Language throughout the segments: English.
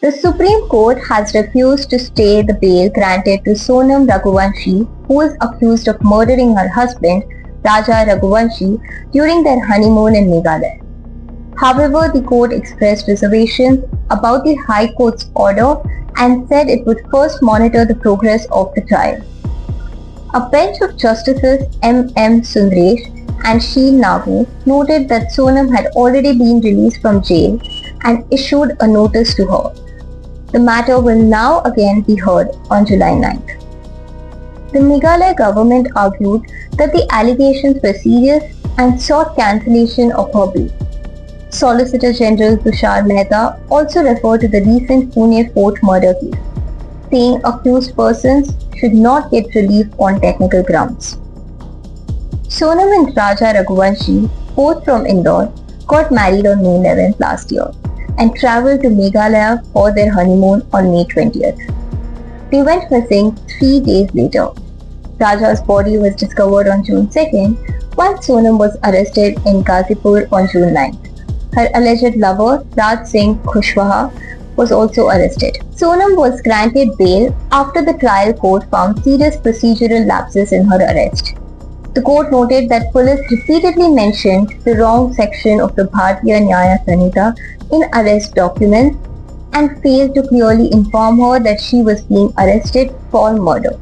The Supreme Court has refused to stay the bail granted to Sonam Raghuvanshi, who is accused of murdering her husband, Raja Raghuvanshi, during their honeymoon in Meghalaya. However, the court expressed reservations about the High Court's order and said it would first monitor the progress of the trial. A bench of Justices M. Sundaresh and Sheel Nagu noted that Sonam had already been released from jail and issued a notice to her. The matter will now again be heard on July 9th. The Meghalaya government argued that the allegations were serious and sought cancellation of her bail. Solicitor General Tushar Mehta also referred to the recent Pune Fort murder case, saying accused persons should not get relief on technical grounds. Sonam and Raja Raghuvanshi, both from Indore, got married on May 11th last year and travelled to Meghalaya for their honeymoon on May 20th. They went missing 3 days later. Raja's body was discovered on June 2nd, while Sonam was arrested in Ghazipur on June 9th. Her alleged lover, Raj Singh Kushwaha, was also arrested. Sonam was granted bail after the trial court found serious procedural lapses in her arrest. The court noted that police repeatedly mentioned the wrong section of the Bharatiya Nyaya Sanhita in arrest documents and failed to clearly inform her that she was being arrested for murder.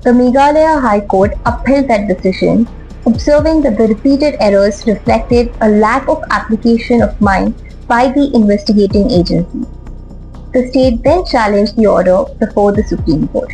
The Meghalaya High Court upheld that decision, observing that the repeated errors reflected a lack of application of mind by the investigating agency. The state then challenged the order before the Supreme Court.